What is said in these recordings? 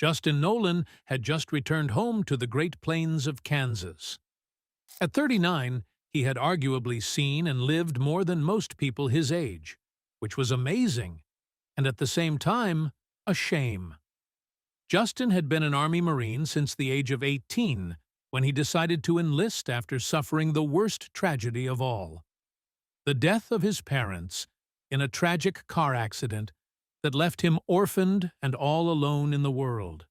Justin Nolan had just returned home to the Great Plains of Kansas. At 39, he had arguably seen and lived more than most people his age, which was amazing, and at the same time, a shame. Justin had been an Army Marine since the age of 18, when he decided to enlist after suffering the worst tragedy of all: the death of his parents in a tragic car accident that left him orphaned and all alone in the world.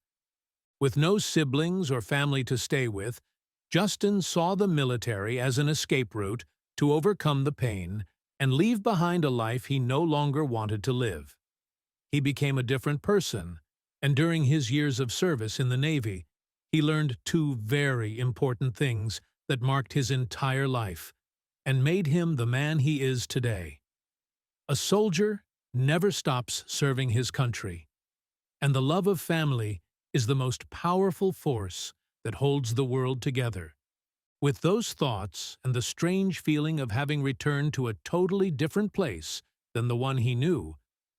With no siblings or family to stay with, Justin saw the military as an escape route to overcome the pain and leave behind a life he no longer wanted to live. He became a different person, and during his years of service in the Navy, he learned two very important things that marked his entire life and made him the man he is today. A soldier never stops serving his country, and the love of family is the most powerful force that holds the world together. With those thoughts and the strange feeling of having returned to a totally different place than the one he knew,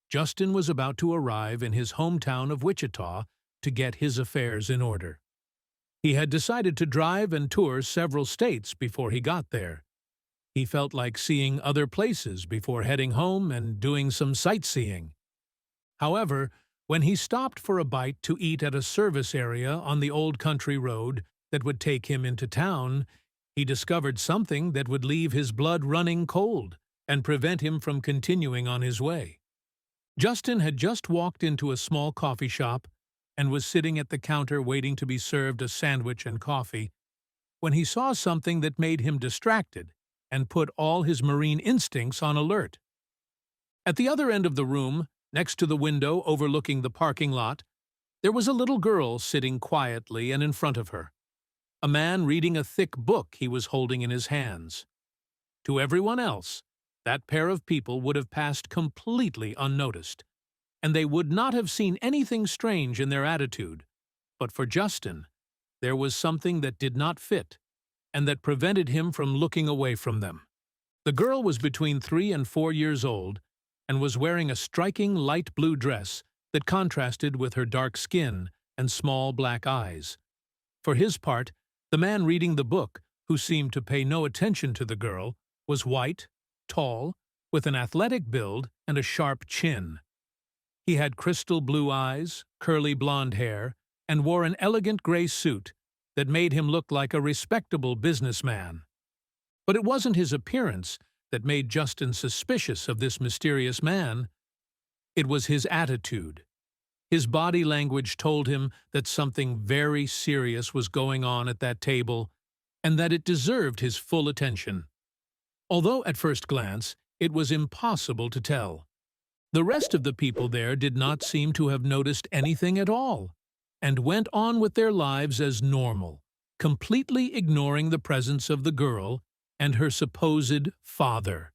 Justin was about to arrive in his hometown of Wichita to get his affairs in order. He had decided to drive and tour several states before he got there. He felt like seeing other places before heading home and doing some sightseeing. However, when he stopped for a bite to eat at a service area on the old country road that would take him into town, he discovered something that would leave his blood running cold and prevent him from continuing on his way. Justin had just walked into a small coffee shop and was sitting at the counter waiting to be served a sandwich and coffee when he saw something that made him distracted and put all his Marine instincts on alert. At the other end of the room, next to the window overlooking the parking lot, there was a little girl sitting quietly and in front of her, a man reading a thick book he was holding in his hands. To everyone else, that pair of people would have passed completely unnoticed, and they would not have seen anything strange in their attitude. But for Justin, there was something that did not fit, and that prevented him from looking away from them. The girl was between 3 and 4 years old, and was wearing a striking light blue dress that contrasted with her dark skin and small black eyes. For his part, the man reading the book, who seemed to pay no attention to the girl, was white, tall, with an athletic build and a sharp chin. He had crystal blue eyes, curly blonde hair, and wore an elegant gray suit that made him look like a respectable businessman. But it wasn't his appearance that made Justin suspicious of this mysterious man. It was his attitude. His body language told him that something very serious was going on at that table, and that it deserved his full attention. Although at first glance it was impossible to tell. The rest of the people there did not seem to have noticed anything at all, and went on with their lives as normal, completely ignoring the presence of the girl and her supposed father.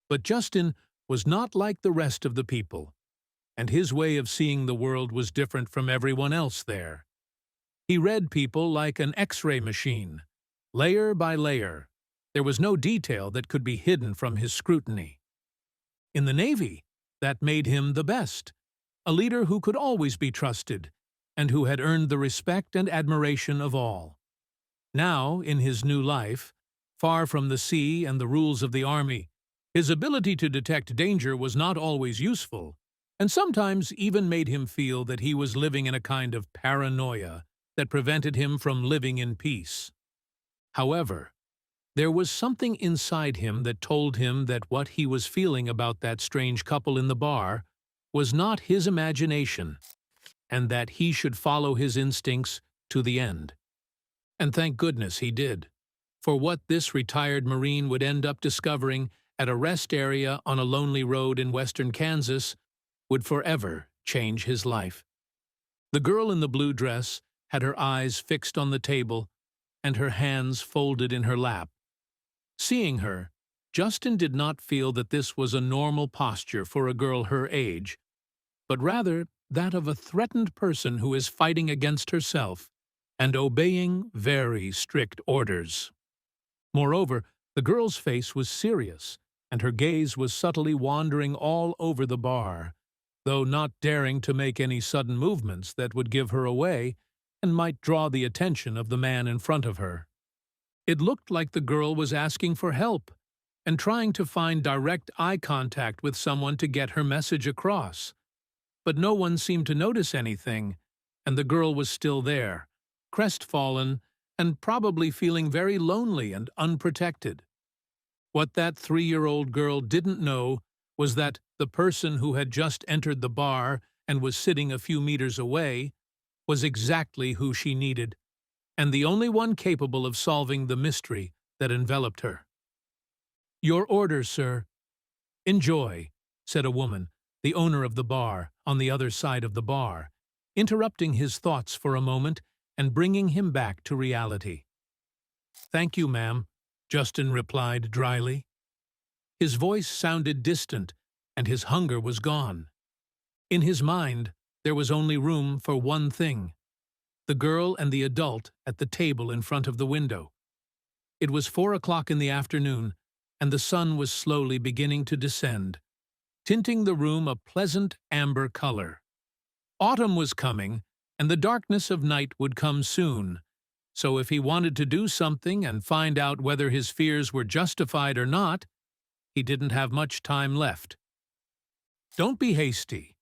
But Justin was not like the rest of the people, and his way of seeing the world was different from everyone else there. He read people like an X-ray machine, layer by layer. There was no detail that could be hidden from his scrutiny. In the Navy, that made him the best, a leader who could always be trusted, and who had earned the respect and admiration of all. Now, in his new life, far from the sea and the rules of the Army, his ability to detect danger was not always useful, and sometimes even made him feel that he was living in a kind of paranoia that prevented him from living in peace. However, there was something inside him that told him that what he was feeling about that strange couple in the bar was not his imagination, and that he should follow his instincts to the end. And thank goodness he did, for what this retired Marine would end up discovering at a rest area on a lonely road in western Kansas would forever change his life. The girl in the blue dress had her eyes fixed on the table and her hands folded in her lap. Seeing her, Justin did not feel that this was a normal posture for a girl her age, but rather that of a threatened person who is fighting against herself and obeying very strict orders. Moreover, the girl's face was serious, and her gaze was subtly wandering all over the bar, though not daring to make any sudden movements that would give her away and might draw the attention of the man in front of her. It looked like the girl was asking for help and trying to find direct eye contact with someone to get her message across. But no one seemed to notice anything, and the girl was still there, crestfallen and probably feeling very lonely and unprotected. What that 3-year-old girl didn't know was that the person who had just entered the bar and was sitting a few meters away was exactly who she needed, and the only one capable of solving the mystery that enveloped her. "Your order, sir." "Enjoy," said a woman, the owner of the bar, on the other side of the bar, interrupting his thoughts for a moment and bringing him back to reality. "Thank you, ma'am," Justin replied dryly. His voice sounded distant, and his hunger was gone. In his mind, there was only room for one thing: the girl and the adult at the table in front of the window. It was 4 o'clock in the afternoon, and the sun was slowly beginning to descend, tinting the room a pleasant amber color. Autumn was coming, and the darkness of night would come soon, so if he wanted to do something and find out whether his fears were justified or not, he didn't have much time left. "Don't be hasty.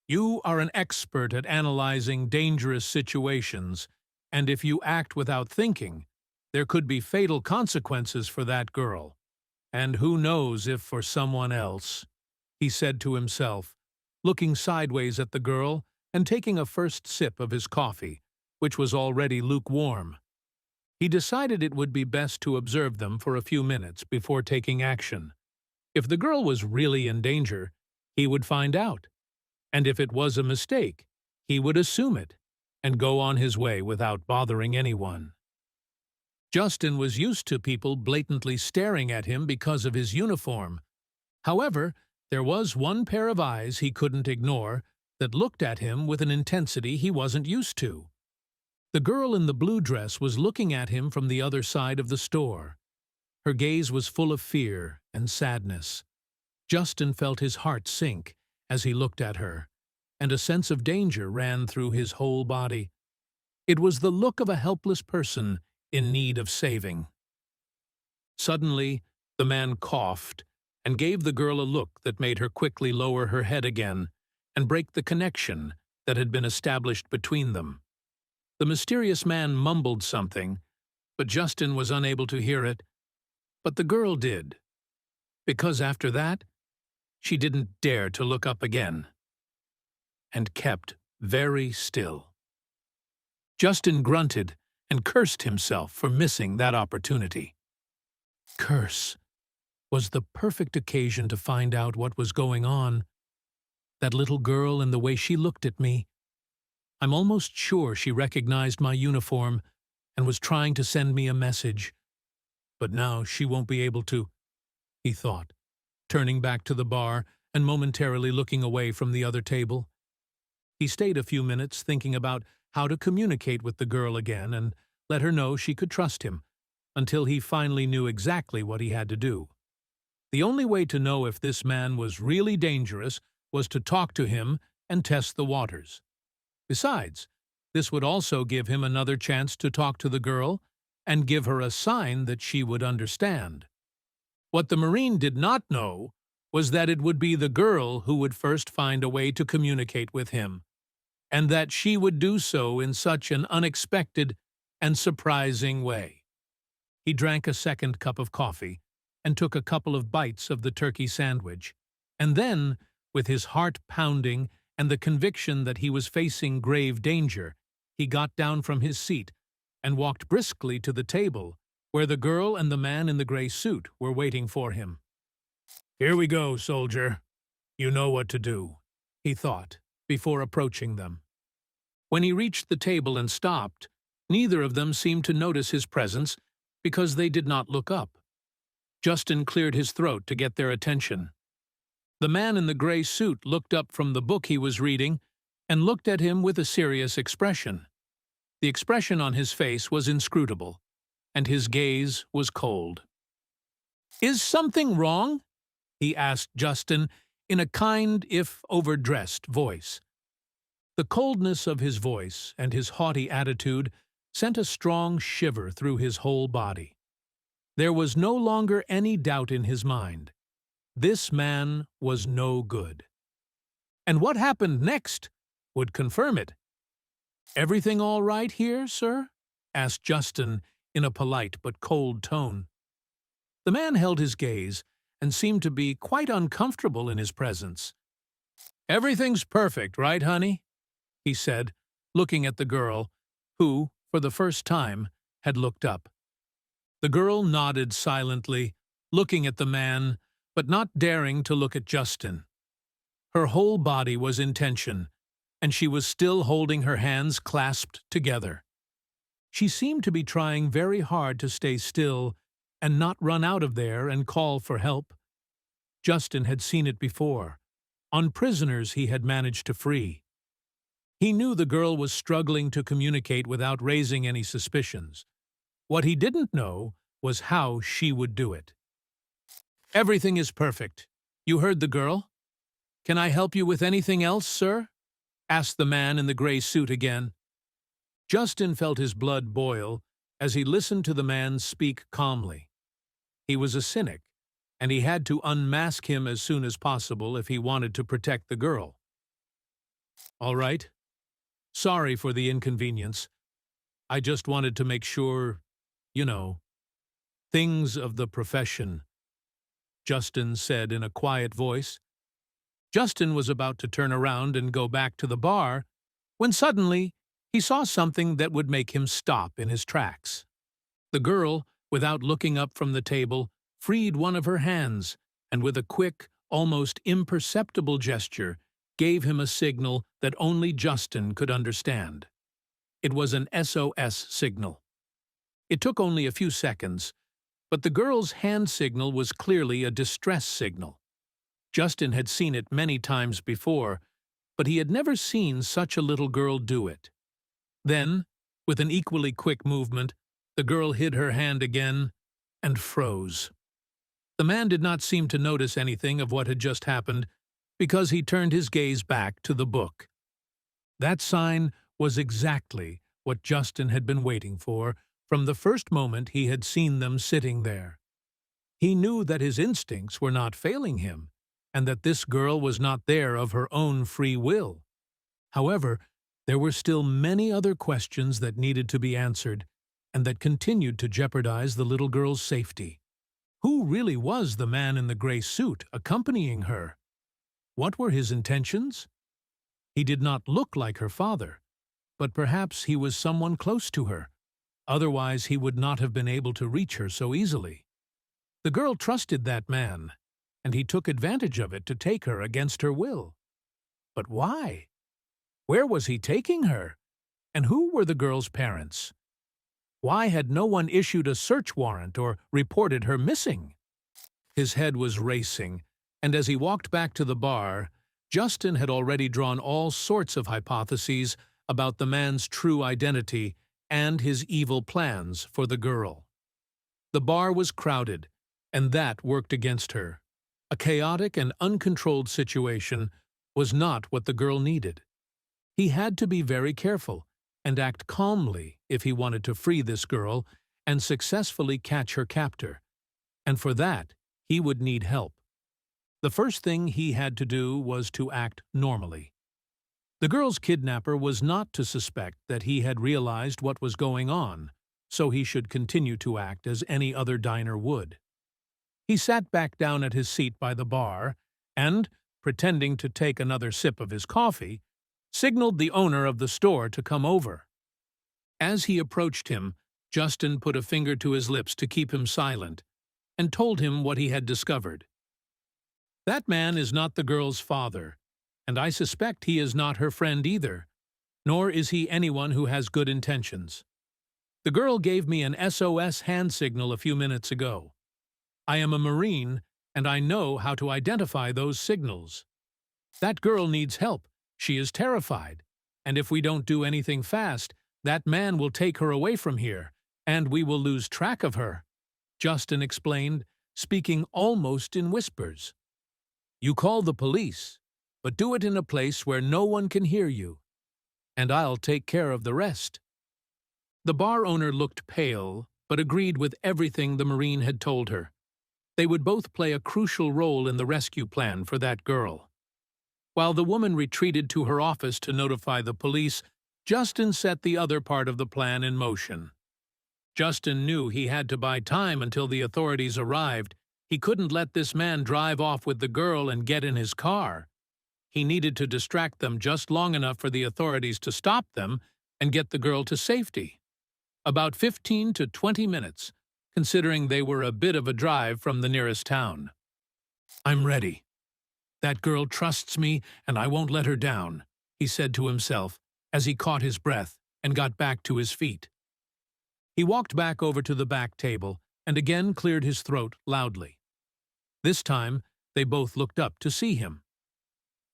You are an expert at analyzing dangerous situations, and if you act without thinking, there could be fatal consequences for that girl, and who knows if for someone else," he said to himself, looking sideways at the girl and taking a first sip of his coffee, which was already lukewarm. He decided it would be best to observe them for a few minutes before taking action. If the girl was really in danger, he would find out, and if it was a mistake, he would assume it and go on his way without bothering anyone. Justin was used to people blatantly staring at him because of his uniform. However, there was one pair of eyes he couldn't ignore that looked at him with an intensity he wasn't used to. The girl in the blue dress was looking at him from the other side of the store. Her gaze was full of fear and sadness. Justin felt his heart sink as he looked at her, and a sense of danger ran through his whole body. It was the look of a helpless person in need of saving. Suddenly, the man coughed and gave the girl a look that made her quickly lower her head again and break the connection that had been established between them. The mysterious man mumbled something, but Justin was unable to hear it. But the girl did, because after that, she didn't dare to look up again, and kept very still. Justin grunted and cursed himself for missing that opportunity. Curse was the perfect occasion to find out what was going on. That little girl and the way she looked at me. I'm almost sure she recognized my uniform and was trying to send me a message. But now she won't be able to, he thought, turning back to the bar and momentarily looking away from the other table. He stayed a few minutes thinking about how to communicate with the girl again and let her know she could trust him, until he finally knew exactly what he had to do. The only way to know if this man was really dangerous was to talk to him and test the waters. Besides, this would also give him another chance to talk to the girl and give her a sign that she would understand. What the Marine did not know was that it would be the girl who would first find a way to communicate with him, and that she would do so in such an unexpected and surprising way. He drank a second cup of coffee and took a couple of bites of the turkey sandwich, and then, with his heart pounding and the conviction that he was facing grave danger, he got down from his seat and walked briskly to the table where the girl and the man in the gray suit were waiting for him. "Here we go, soldier. You know what to do," he thought, before approaching them. When he reached the table and stopped, neither of them seemed to notice his presence because they did not look up. Justin cleared his throat to get their attention. The man in the gray suit looked up from the book he was reading and looked at him with a serious expression. The expression on his face was inscrutable, and his gaze was cold. "Is something wrong?" he asked Justin in a kind, if overdressed, voice. The coldness of his voice and his haughty attitude sent a strong shiver through his whole body. There was no longer any doubt in his mind. This man was no good. And what happened next would confirm it. "Everything all right here, sir?" asked Justin in a polite but cold tone. The man held his gaze and seemed to be quite uncomfortable in his presence. "Everything's perfect, right, honey?" he said, looking at the girl, who, for the first time, had looked up. The girl nodded silently, looking at the man, but not daring to look at Justin. Her whole body was in tension, and she was still holding her hands clasped together. She seemed to be trying very hard to stay still and not run out of there and call for help. Justin had seen it before, on prisoners he had managed to free. He knew the girl was struggling to communicate without raising any suspicions. What he didn't know was how she would do it. "Everything is perfect. You heard the girl? Can I help you with anything else, sir?" asked the man in the gray suit again. Justin felt his blood boil as he listened to the man speak calmly. He was a cynic, and he had to unmask him as soon as possible if he wanted to protect the girl. "All right. Sorry for the inconvenience. I just wanted to make sure, things of the profession," Justin said in a quiet voice. Justin was about to turn around and go back to the bar when suddenly he saw something that would make him stop in his tracks. The girl, without looking up from the table, freed one of her hands and with a quick, almost imperceptible gesture, gave him a signal that only Justin could understand. It was an SOS signal. It took only a few seconds, but the girl's hand signal was clearly a distress signal. Justin had seen it many times before, but he had never seen such a little girl do it. Then, with an equally quick movement, the girl hid her hand again and froze. The man did not seem to notice anything of what had just happened because he turned his gaze back to the book. That sign was exactly what Justin had been waiting for from the first moment he had seen them sitting there. He knew that his instincts were not failing him, and that this girl was not there of her own free will. However, there were still many other questions that needed to be answered, and that continued to jeopardize the little girl's safety. Who really was the man in the gray suit accompanying her? What were his intentions? He did not look like her father, but perhaps he was someone close to her. Otherwise, he would not have been able to reach her so easily. The girl trusted that man, and he took advantage of it to take her against her will. But why? Where was he taking her? And who were the girl's parents? Why had no one issued a search warrant or reported her missing? His head was racing, and as he walked back to the bar, Justin had already drawn all sorts of hypotheses about the man's true identity and his evil plans for the girl. The bar was crowded, and that worked against her. A chaotic and uncontrolled situation was not what the girl needed. He had to be very careful and act calmly if he wanted to free this girl and successfully catch her captor, and for that he would need help. The first thing he had to do was to act normally. The girl's kidnapper was not to suspect that he had realized what was going on, so he should continue to act as any other diner would. He sat back down at his seat by the bar and, pretending to take another sip of his coffee, signaled the owner of the store to come over. As he approached him, Justin put a finger to his lips to keep him silent and told him what he had discovered. "That man is not the girl's father, and I suspect he is not her friend either, nor is he anyone who has good intentions. The girl gave me an SOS hand signal a few minutes ago. I am a Marine, and I know how to identify those signals. That girl needs help. She is terrified, and if we don't do anything fast, that man will take her away from here, and we will lose track of her," Justin explained, speaking almost in whispers. You call the police, but do it in a place where no one can hear you, and I'll take care of the rest." The bar owner looked pale, but agreed with everything the Marine had told her. They would both play a crucial role in the rescue plan for that girl. While the woman retreated to her office to notify the police, Justin set the other part of the plan in motion. Justin knew he had to buy time until the authorities arrived. He couldn't let this man drive off with the girl and get in his car. He needed to distract them just long enough for the authorities to stop them and get the girl to safety. About 15 to 20 minutes, considering they were a bit of a drive from the nearest town. "I'm ready. That girl trusts me, and I won't let her down," he said to himself as he caught his breath and got back to his feet. He walked back over to the back table and again cleared his throat loudly. This time, they both looked up to see him.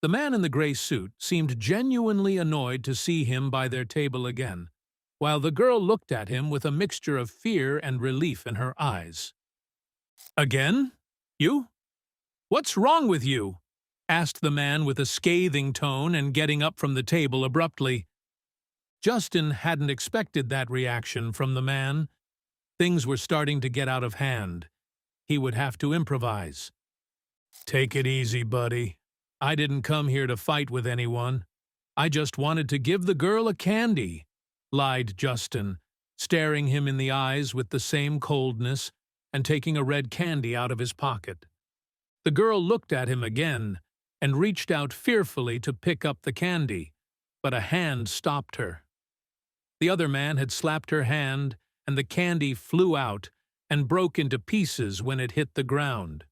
The man in the gray suit seemed genuinely annoyed to see him by their table again, while the girl looked at him with a mixture of fear and relief in her eyes. "Again? You? What's wrong with you?" asked the man with a scathing tone and getting up from the table abruptly. Justin hadn't expected that reaction from the man. Things were starting to get out of hand. He would have to improvise. "Take it easy, buddy. I didn't come here to fight with anyone. I just wanted to give the girl a candy," lied Justin, staring him in the eyes with the same coldness and taking a red candy out of his pocket. The girl looked at him again and reached out fearfully to pick up the candy, but a hand stopped her. The other man had slapped her hand, and the candy flew out and broke into pieces when it hit the ground.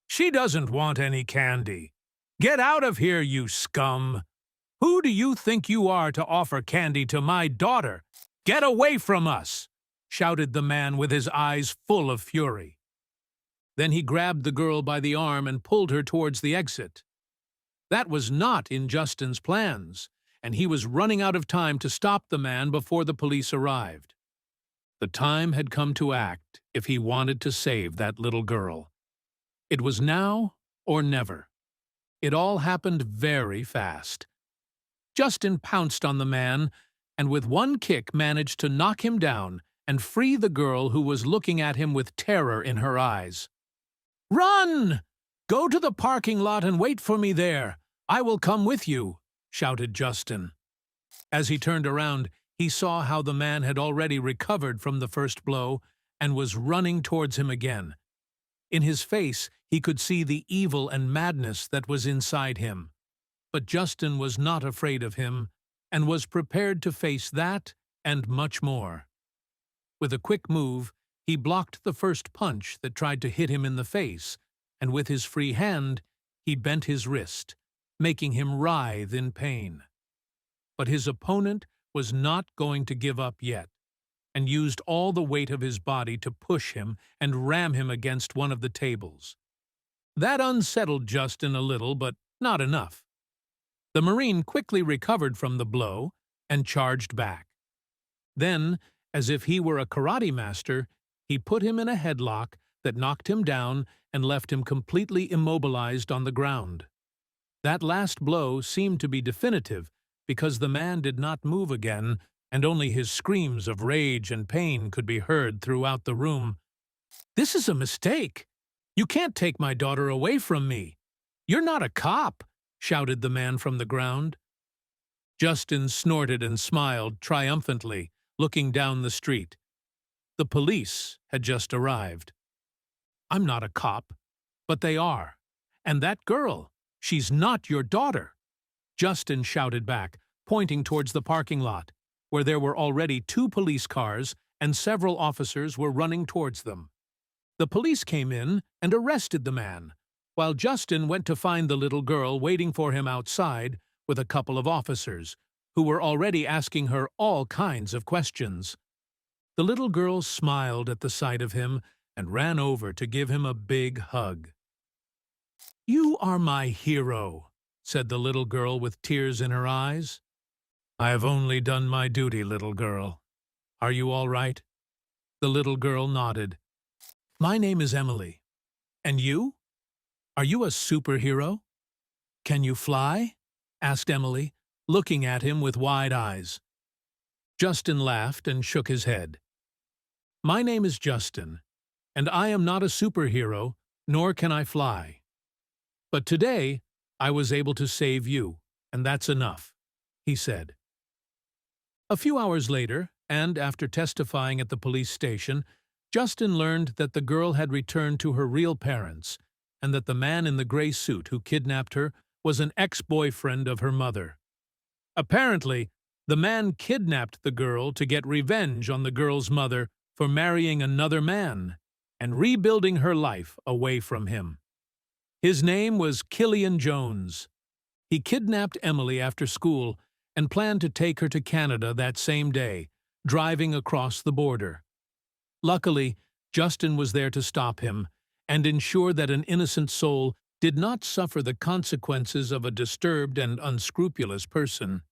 "She doesn't want any candy. Get out of here, you scum! Who do you think you are to offer candy to my daughter? Get away from us!" shouted the man with his eyes full of fury. Then he grabbed the girl by the arm and pulled her towards the exit. That was not in Justin's plans, and he was running out of time to stop the man before the police arrived. The time had come to act if he wanted to save that little girl. It was now or never. It all happened very fast. Justin pounced on the man and with one kick managed to knock him down and free the girl who was looking at him with terror in her eyes. "Run! Go to the parking lot and wait for me there. I will come with you," shouted Justin. As he turned around, he saw how the man had already recovered from the first blow and was running towards him again. In his face, he could see the evil and madness that was inside him. But Justin was not afraid of him and was prepared to face that and much more. With a quick move, he blocked the first punch that tried to hit him in the face, and with his free hand, he bent his wrist, making him writhe in pain. But his opponent was not going to give up yet, and used all the weight of his body to push him and ram him against one of the tables. That unsettled Justin a little, but not enough. The Marine quickly recovered from the blow and charged back. Then, as if he were a karate master, he put him in a headlock that knocked him down and left him completely immobilized on the ground. That last blow seemed to be definitive because the man did not move again, and only his screams of rage and pain could be heard throughout the room. "This is a mistake. You can't take my daughter away from me. You're not a cop," shouted the man from the ground. Justin snorted and smiled triumphantly, looking down the street. The police had just arrived. "I'm not a cop, but they are. And that girl, she's not your daughter," Justin shouted back, pointing towards the parking lot, where there were already 2 police cars and several officers were running towards them. The police came in and arrested the man, while Justin went to find the little girl waiting for him outside with a couple of officers, who were already asking her all kinds of questions. The little girl smiled at the sight of him and ran over to give him a big hug. "You are my hero," said the little girl with tears in her eyes. "I have only done my duty, little girl. Are you all right?" The little girl nodded. "My name is Emily. And you? "Are you a superhero? Can you fly?" asked Emily, looking at him with wide eyes. Justin laughed and shook his head. "My name is Justin, and I am not a superhero, nor can I fly. But today, I was able to save you, and that's enough," he said. A few hours later, and after testifying at the police station, Justin learned that the girl had returned to her real parents, and that the man in the gray suit who kidnapped her was an ex-boyfriend of her mother. Apparently, the man kidnapped the girl to get revenge on the girl's mother for marrying another man and rebuilding her life away from him. His name was Killian Jones. He kidnapped Emily after school and planned to take her to Canada that same day, driving across the border. Luckily, Justin was there to stop him and ensure that an innocent soul did not suffer the consequences of a disturbed and unscrupulous person.